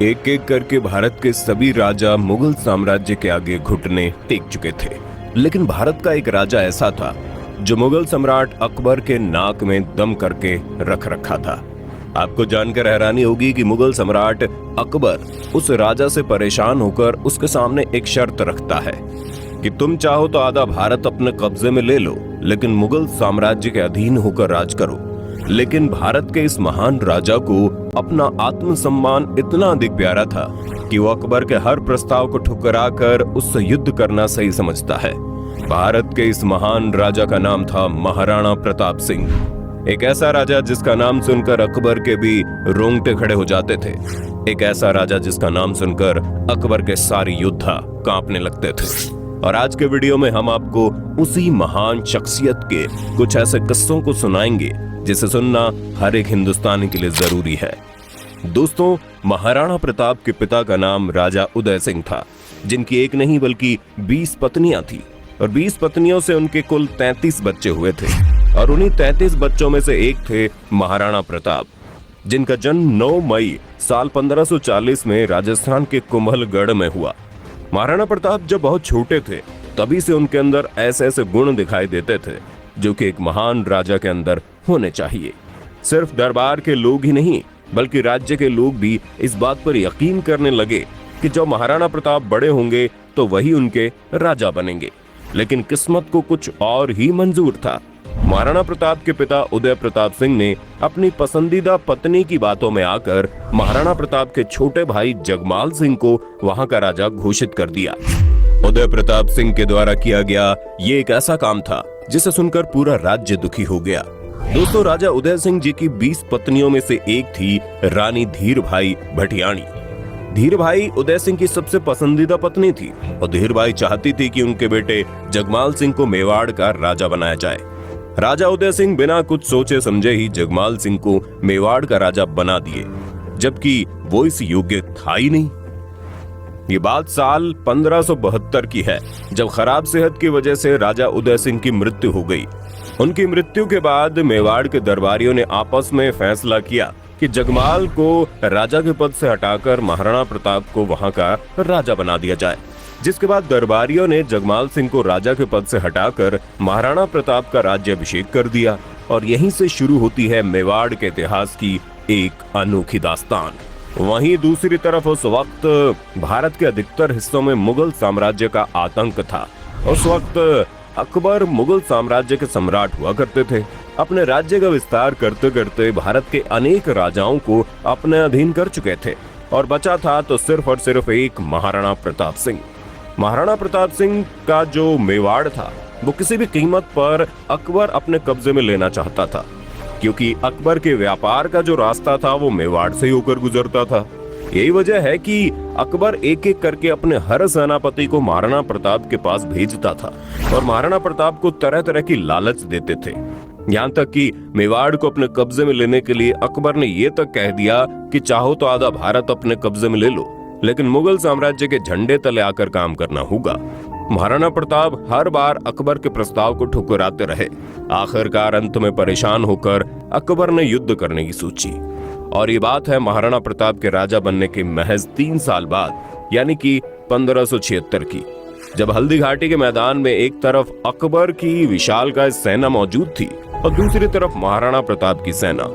एक एक करके भारत के सभी राजा मुगल साम्राज्य के आगे घुटने टेक चुके थे, लेकिन भारत का एक राजा ऐसा था जो मुगल सम्राट अकबर के नाक में दम करके रख रखा था। आपको जानकर हैरानी होगी कि मुगल सम्राट अकबर उस राजा से परेशान होकर उसके सामने एक शर्त रखता है कि तुम चाहो तो आधा भारत अपने कब्जे में ले लो, लेकिन मुगल साम्राज्य के अधीन होकर राज करो। लेकिन भारत के इस महान राजा को अपना आत्मसम्मान इतना अधिक प्यारा था कि वो अकबर के हर प्रस्ताव को ठुकराकर उससे युद्ध करना सही समझता है। भारत के इस महान राजा का नाम था महाराणा प्रताप सिंह। एक ऐसा राजा जिसका नाम सुनकर अकबर के भी रोंगटे खड़े हो जाते थे। एक ऐसा राजा जिसका नाम सुनकर अकबर के सारे योद्धा कांपने लगते थे। और आज के वीडियो में हम आपको उसी महान शख्सियत के कुछ ऐसे किस्सों को सुनाएंगे जिसे सुनना हर एक हिंदुस्तानी के लिए जरूरी है। दोस्तों, महाराणा प्रताप के पिता का नाम राजा उदय सिंह था, जिनकी एक नहीं बल्कि 20 पत्नियां थी और 20 पत्नियों से उनके कुल 33 बच्चे हुए थे। और उन्हीं 33 बच्चों में से एक थे महाराणा प्रताप, जिनका जन्म 9 मई साल 1540 में राजस्थान के कुंभलगढ़ में हुआ। महाराणा प्रताप जब बहुत छोटे थे तभी से उनके अंदर ऐसे ऐसे गुण दिखाई देते थे जो कि एक महान राजा के अंदर होने चाहिए। सिर्फ दरबार के लोग ही नहीं बल्कि राज्य के लोग भी इस बात पर यकीन करने लगे कि जब महाराणा प्रताप बड़े होंगे तो वही उनके राजा बनेंगे। लेकिन किस्मत को कुछ और ही मंजूर था। महाराणा प्रताप के पिता उदय प्रताप सिंह ने अपनी पसंदीदा पत्नी की बातों में आकर महाराणा प्रताप के छोटे भाई जगमाल सिंह को वहां का राजा घोषित कर दिया। उदय प्रताप सिंह के द्वारा किया गया ये एक ऐसा काम था जिसे सुनकर पूरा राज्य दुखी हो गया। दोस्तों, राजा उदय सिंह जी की 20 पत्नियों में से एक थी रानी धीर भाई भटियाणी। धीर भाई उदय सिंह की सबसे पसंदीदा पत्नी थी और धीर भाई चाहती थी कि उनके बेटे जगमाल सिंह को मेवाड़ का राजा बनाया जाए। राजा उदय सिंह बिना कुछ सोचे समझे ही जगमाल सिंह को मेवाड़ का राजा बना दिए, जबकि वो इस योग्य था ही नहीं। ये बात साल 1572 की है, जब खराब सेहत की वजह से राजा उदय सिंह की मृत्यु हो गई। उनकी मृत्यु के बाद मेवाड़ के दरबारियों ने आपस में फैसला किया कि जगमाल को राजा के पद से हटाकर महाराणा प्रताप को वहां का राजा बना दिया जाए। जिसके बाद दरबारियों ने जगमाल सिंह को राजा के पद से हटाकर महाराणा प्रताप का राज्याभिषेक कर दिया। और यहीं से शुरू होती है मेवाड़ के इतिहास की एक अनोखी दास्तान। वहीं दूसरी तरफ उस वक्त भारत के अधिकतर हिस्सों में मुगल साम्राज्य का आतंक था। उस वक्त अकबर मुगल साम्राज्य के सम्राट हुआ करते थे। अपने राज्य का विस्तार करते करते भारत के अनेक राजाओं को अपने अधीन कर चुके थे और बचा था तो सिर्फ और सिर्फ एक महाराणा प्रताप सिंह। महाराणा प्रताप सिंह का जो मेवाड़ था वो किसी भी कीमत पर अकबर अपने कब्जे में लेना चाहता था, क्योंकि अकबर के व्यापार का जो रास्ता था वो मेवाड़ से होकर गुजरता था। यही वजह है कि अकबर एक एक करके अपने हर सेनापति को महाराणा प्रताप के पास भेजता था और महाराणा प्रताप को तरह तरह की लालच देते थे। यहाँ तक कि मेवाड़ को अपने कब्जे में लेने के लिए अकबर ने ये तक कह दिया कि चाहो तो आधा भारत अपने कब्जे में ले लो, लेकिन मुगल साम्राज्य के झंडे तले आकर काम करना होगा। महाराणा प्रताप हर बार अकबर के प्रस्ताव को ठुकराते रहे। आखिरकार अंत में परेशान होकर अकबर ने युद्ध करने की सोची। और ये बात है महाराणा प्रताप के राजा बनने के महज 3 साल बाद, यानी कि 1576 की, जब हल्दी घाटी के मैदान में एक तरफ अकबर की विशालकाय सेना मौजूद थी और दूसरी तरफ महाराणा प्रताप की सेना।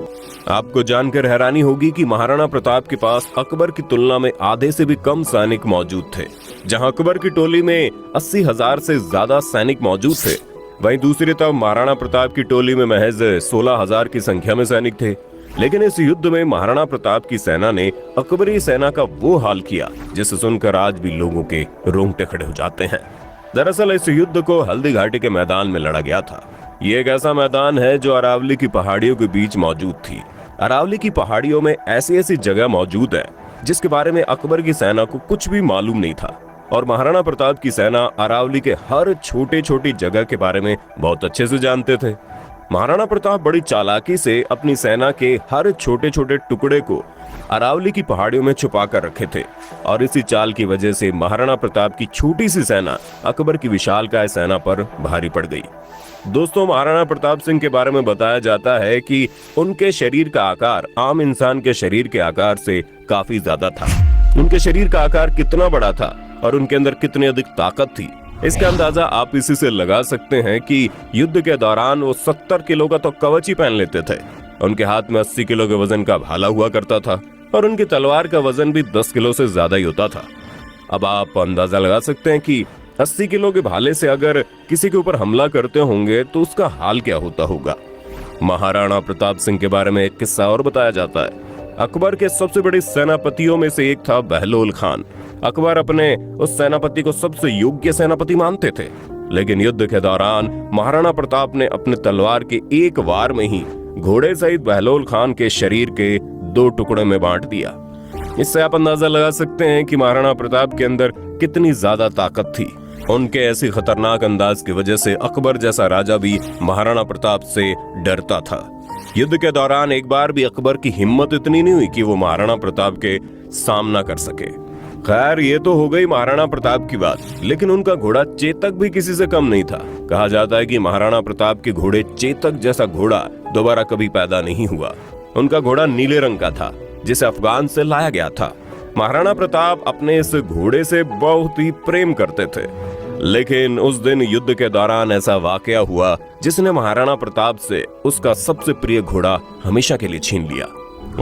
आपको जानकर हैरानी होगी कि महाराणा प्रताप के पास अकबर की तुलना में आधे से भी कम सैनिक मौजूद थे। जहां अकबर की टोली में 80,000 से ज्यादा सैनिक मौजूद थे, वहीं दूसरी तरफ महाराणा प्रताप की टोली में महज 16,000 की संख्या में सैनिक थे। लेकिन इस युद्ध में महाराणा प्रताप की सेना ने अकबरी सेना का वो हाल किया जिसे सुनकर आज भी लोगों के रोंगटे खड़े हो जाते हैं। दरअसल इस युद्ध को हल्दी घाटी के मैदान में लड़ा गया था। ये एक ऐसा मैदान है जो अरावली की पहाड़ियों के बीच मौजूद थी। अरावली की पहाड़ियों में ऐसी ऐसी जगह मौजूद है जिसके बारे में अकबर की सेना को कुछ भी मालूम नहीं था, और महाराणा प्रताप की सेना अरावली के हर छोटे छोटी जगह के बारे में बहुत अच्छे से जानते थे। महाराणा प्रताप बड़ी चालाकी से अपनी सेना के हर छोटे छोटे टुकड़े को अरावली की पहाड़ियों में छुपा कर रखे थे, और इसी चाल की वजह से महाराणा प्रताप की छोटी सी सेना अकबर की विशालकाय सेना पर भारी पड़ गई। दोस्तों, महाराणा प्रताप सिंह के बारे में बताया जाता है कि उनके शरीर का आकार आम इंसान के शरीर के आकार से काफी ज्यादा था। उनके शरीर का आकार कितना बड़ा था और उनके अंदर कितनी अधिक ताकत थी, इसका अंदाजा आप इसी से लगा सकते हैं कि युद्ध के दौरान वो 70 किलो का तो कवच ही पहन लेते थे। उनके हाथ में 80 किलो के वजन का भाला हुआ करता था और उनकी तलवार का वजन भी 10 किलो से ज्यादा ही होता था। अब आप अंदाजा लगा सकते हैं कि 80 किलो के भाले से अगर किसी के ऊपर हमला करते होंगे तो उसका हाल क्या होता होगा। महाराणा प्रताप सिंह के बारे में एक किस्सा और बताया जाता है। अकबर के सबसे बड़े सेनापतियों में से एक था बहलोल खान। अकबर अपने उस सेनापति को सबसे योग्य सेनापति मानते थे, लेकिन युद्ध के दौरान महाराणा प्रताप ने अपने तलवार के एक वार में ही घोड़े सहित बहलोल खान के शरीर के 2 टुकड़े में बांट दिया। इससे आप अंदाजा लगा सकते हैं कि महाराणा प्रताप के अंदर कितनी ज्यादा ताकत थी। उनके ऐसी खतरनाक अंदाज की वजह से अकबर जैसा राजा भी महाराणा प्रताप से डरता था। युद्ध के दौरान एक बार भी अकबर की हिम्मत इतनी नहीं हुई कि वो महाराणा प्रताप के सामना कर सके। खैर, ये तो हो गई महाराणा प्रताप की बात, लेकिन उनका घोड़ा चेतक भी किसी से कम नहीं था। कहा जाता है कि महाराणा प्रताप के घोड़े चेतक जैसा घोड़ा दोबारा कभी पैदा नहीं हुआ। उनका घोड़ा नीले रंग का था, जिसे अफगान से लाया गया था। महाराणा प्रताप अपने इस घोड़े से बहुत ही प्रेम करते थे, लेकिन उस दिन युद्ध के दौरान ऐसा वाकया हुआ जिसने महाराणा प्रताप से उसका सबसे प्रिय घोड़ा हमेशा के लिए छीन लिया।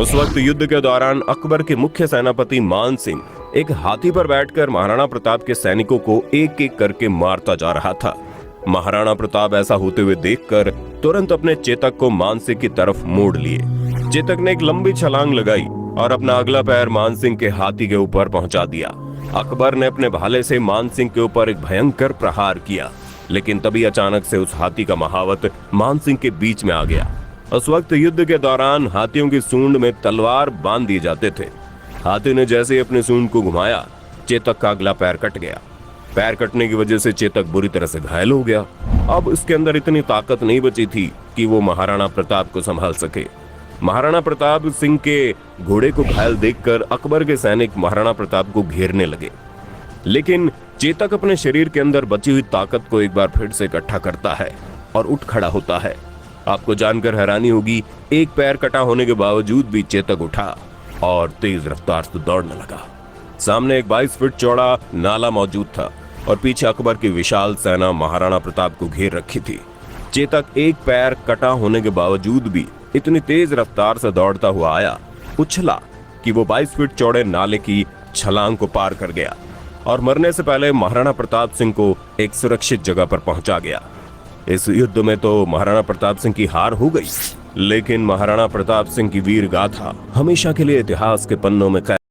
उस वक्त युद्ध के दौरान अकबर के मुख्य सेनापति मान सिंह एक हाथी पर बैठकर महाराणा प्रताप के सैनिकों को एक एक करके मारता जा रहा था। महाराणा प्रताप ऐसा होते हुए देखकर तुरंत अपने चेतक को मान सिंह की तरफ मोड़ लिए। चेतक ने एक लंबी छलांग लगाई और अपना अगला पैर मान सिंह के हाथी के ऊपर पहुंचा दिया। अकबर ने अपने भाले से मान सिंह के ऊपर एक भयंकर प्रहार किया, लेकिन तभी अचानक से उस हाथी का महावत मान सिंह के बीच में आ गया। उस वक्त युद्ध के दौरान हाथियों की सूंड में तलवार बांध दिए जाते थे। हाथी ने जैसे ही अपनी सूंड को घुमाया, चेतक का अगला पैर कट गया। पैर कटने की वजह से चेतक बुरी तरह से घायल हो गया। अब उसके अंदर इतनी ताकत नहीं बची थी कि वो महाराणा प्रताप को संभाल सके। महाराणा प्रताप सिंह के घोड़े को घायल देखकर अकबर के सैनिक महाराणा प्रताप को घेरने लगे, लेकिन चेतक अपने शरीर के अंदर बची हुई ताकत को एक बार फिर से इकट्ठा करता है और उठ खड़ा होता है। आपको जानकर हैरानी होगी, एक पैर कटा होने के बावजूद भी चेतक उठा और तेज रफ्तार से दौड़ने लगा। सामने एक 22 फीट चौड़ा नाला मौजूद था और पीछे अकबर की विशाल सेना महाराणा प्रताप को घेर रखी थी। चेतक एक पैर कटा होने के बावजूद भी इतनी तेज रफ्तार से दौड़ता हुआ आया, उछला कि वो 22 फीट चौड़े नाले की छलांग को पार कर गया और मरने से पहले महाराणा प्रताप सिंह को एक सुरक्षित जगह पर पहुंचा गया। इस युद्ध में तो महाराणा प्रताप सिंह की हार हो गई, लेकिन महाराणा प्रताप सिंह की वीर गाथा हमेशा के लिए इतिहास के पन्नों में